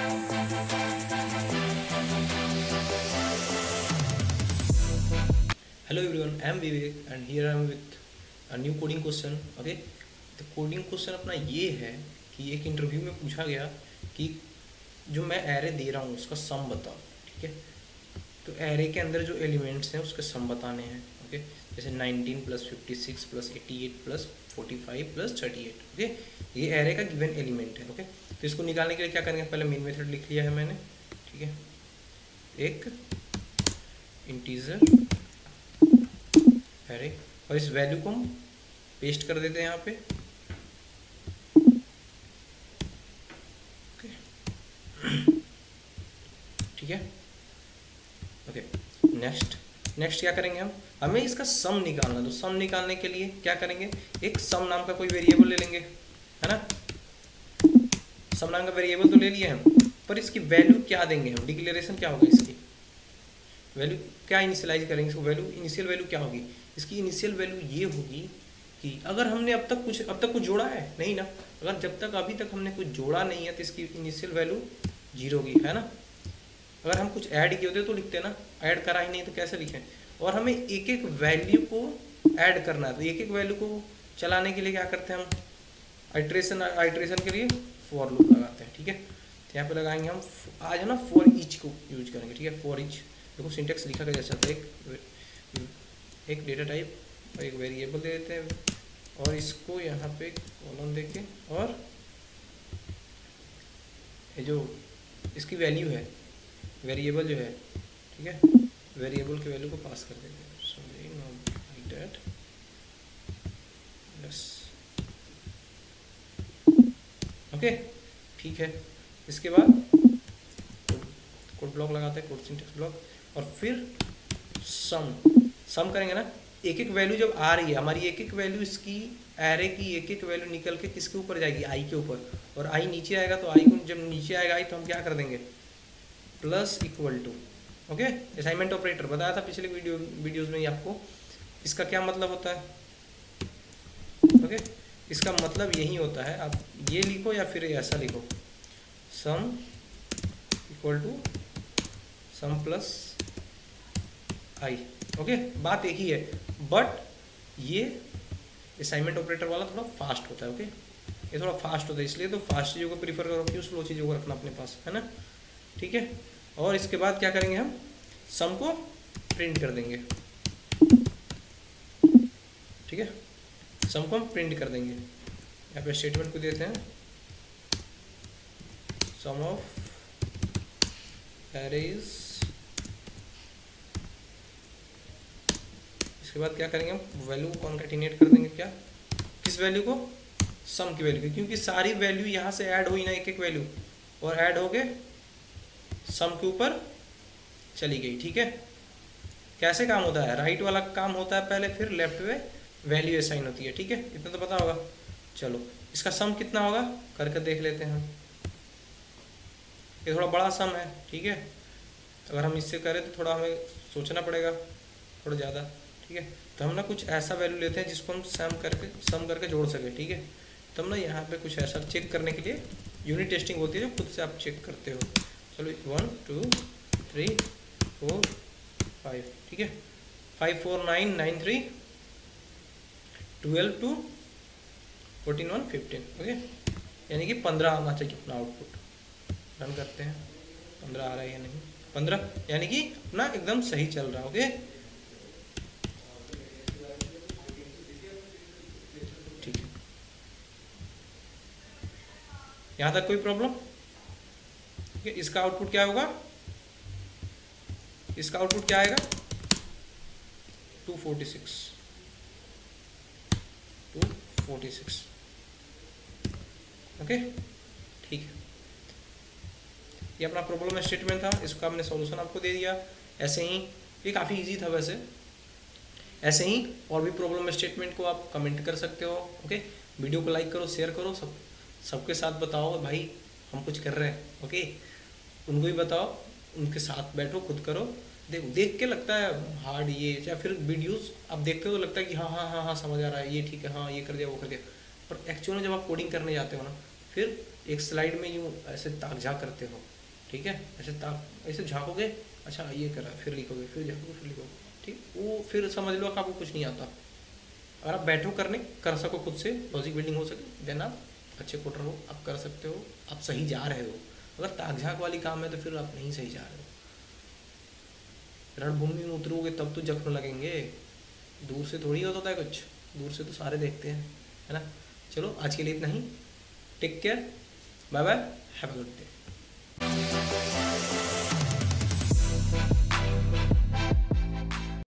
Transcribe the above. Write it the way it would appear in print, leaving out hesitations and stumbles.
Hello everyone, I am Vivek and here I am with a new coding question. Okay, तो coding question अपना ये है कि एक इंटरव्यू में पूछा गया कि जो मैं एरे दे रहा हूँ उसका सम बताओ. ठीक है, तो एरे के अंदर जो एलिमेंट्स हैं उसके सम बताने हैं. ओके, जैसे 19 plus 56 plus 88 plus 45 plus 38. Okay, ये एरे का गिवन एलिमेंट है. ओके, तो इसको निकालने के लिए क्या करेंगे, पहले मेन मेथड लिख लिया है मैंने. ठीक है, एक इंटीजर एरे और इस वैल्यू को हम पेस्ट कर देते हैं यहाँ पे. ठीक है, ओके. नेक्स्ट क्या करेंगे, हमें इसका सम निकालना. तो सम निकालने के लिए क्या करेंगे, एक सम नाम का कोई वेरिएबल ले लेंगे, है ना. सम नाम का वेरिएबल तो ले लिया हम, पर इसकी वैल्यू क्या देंगे हम, डिक्लेरेशन क्या होगा, इसकी वैल्यू क्या इनिशियलाइज करेंगे, इसको वैल्यू इनिशियल वैल्यू क्या होगी. इसकी इनिशियल वैल्यू ये होगी कि अगर हमने अब तक कुछ जोड़ा है नहीं ना, अगर जब तक अभी तक हमने कुछ जोड़ा नहीं है तो इसकी इनिशियल वैल्यू 0 होगी, है ना. अगर हम कुछ ऐड किए होते तो लिखते ना, ऐड करा ही नहीं तो कैसे लिखें. और हमें एक एक वैल्यू को ऐड करना है, तो एक एक वैल्यू को चलाने के लिए क्या करते हैं हम, आइट्रेशन के लिए फॉर लूप लगाते हैं. ठीक है, तो यहाँ पे लगाएंगे हम, आज है ना फॉर ईच को यूज करेंगे. ठीक है, फॉर ईच देखो सिंटेक्स लिखा गया जैसा था, एक डेटा टाइप और एक वेरिएबल दे देते हैं और इसको यहाँ पे कॉलम देके और ये जो इसकी वैल्यू है, वेरिएबल जो है, ठीक है, वेरिएबल की वैल्यू को पास कर देते हैं. Sorry, not like that. Yes, okay, ठीक है. इसके बाद कोड ब्लॉक लगाते हैं, कोड सिंटेक्स ब्लॉक, और फिर सम करेंगे ना. एक एक वैल्यू जब आ रही है हमारी, एक एक वैल्यू इसकी एरे की एक एक वैल्यू निकल के किसके ऊपर जाएगी, आई के ऊपर. और आई नीचे आएगा तो आई को जब नीचे आएगा आई तो हम क्या कर देंगे, plus equal to. Okay, assignment operator बताया था पिछले वीडियोस में ही आपको. इसका क्या मतलब होता है, ओके, इसका मतलब यही होता है, आप ये लिखो या फिर ऐसा लिखो, sum equal to sum plus I. Okay, बात एक ही है, बट ये असाइनमेंट ऑपरेटर वाला थोड़ा फास्ट होता है. ओके, ये थोड़ा फास्ट होता है, इसलिए तो फास्ट चीज़ों को प्रीफर करो, क्यों स्लो चीज़ों को रखना अपने पास, है ना. ठीक है, और इसके बाद क्या करेंगे, हम सम को प्रिंट कर देंगे. ठीक है, सम को हम प्रिंट कर देंगे. यहाँ पे स्टेटमेंट को देते हैं, सम ऑफ एरेज. इसके बाद क्या करेंगे, हम वैल्यू कॉन्कैटिनेट कर देंगे. क्या, किस वैल्यू को, सम की वैल्यू की, क्योंकि सारी वैल्यू यहाँ से ऐड हुई ना, एक एक वैल्यू, और ऐड हो गए सम के ऊपर चली गई. ठीक है, कैसे काम होता है, राइट वाला काम होता है पहले, फिर लेफ्ट में वैल्यू असाइन होती है. ठीक है, इतना तो पता होगा. चलो, इसका सम कितना होगा करके देख लेते हैं हम. ये थोड़ा बड़ा सम है. ठीक है, अगर हम इससे करें तो थोड़ा हमें सोचना पड़ेगा, थोड़ा ज़्यादा. ठीक है, तो हम ना कुछ ऐसा वैल्यू लेते हैं जिसको हम सम करके जोड़ सके. ठीक है, तो हम ना यहाँ पे कुछ ऐसा चेक करने के लिए यूनिट टेस्टिंग होती है जो खुद से आप चेक करते हो. चलो, 1 2 3 4 5. ठीक है, 5 4 9 9 3 12 2 14 1 15. ओके, यानी कि 15 आना चाहिए अपना आउटपुट. रन करते हैं, 15 आ रहा है या नहीं, 15, यानी कि अपना एकदम सही चल रहा है. ओके, ठीक है, यहाँ तक कोई प्रॉब्लम. ठीक है, इसका आउटपुट क्या होगा, इसका आउटपुट क्या आएगा, 246. ओके, ठीक है, ये अपना प्रॉब्लम स्टेटमेंट था, इसका हमने सॉल्यूशन आपको दे दिया. ऐसे ही ये काफ़ी इजी था वैसे. ऐसे ही और भी प्रॉब्लम स्टेटमेंट को आप कमेंट कर सकते हो. ओके, वीडियो को लाइक करो, शेयर करो, सबके साथ बताओ भाई हम कुछ कर रहे हैं. ओके, उनको भी बताओ, उनके साथ बैठो, खुद करो. देख के लगता है हार्ड ये, या फिर वीडियोस आप देखते हो तो लगता है कि हाँ हाँ हाँ हाँ समझ आ रहा है, ये ठीक है, हाँ ये कर दिया वो कर दिया. पर एक्चुअल में जब आप कोडिंग करने जाते हो ना, फिर एक स्लाइड में यूँ ऐसे ताक झाँक करते हो, ठीक है, ऐसे ताक ऐसे झाँकोगे, अच्छा ये करा, फिर लिखोगे, फिर झाँकोगे, फिर लिखोगे, ठीक, वो फिर समझ लो कि आपको कुछ नहीं आता। अगर आप बैठो करने, कर सको खुद से, लॉजिक बिल्डिंग हो सके, देन आप अच्छे कोडर हो, आप कर सकते हो, आप सही जा रहे हो। अगर ताक झाँक वाली काम है तो फिर आप नहीं सही जा रहे हो। रणभूमि में उतरोगे तब तो जख्म लगेंगे, दूर से थोड़ी होता है कुछ, दूर से तो सारे देखते हैं, है ना। चलो आज के लिए इतना ही, take care, bye bye, have a good day.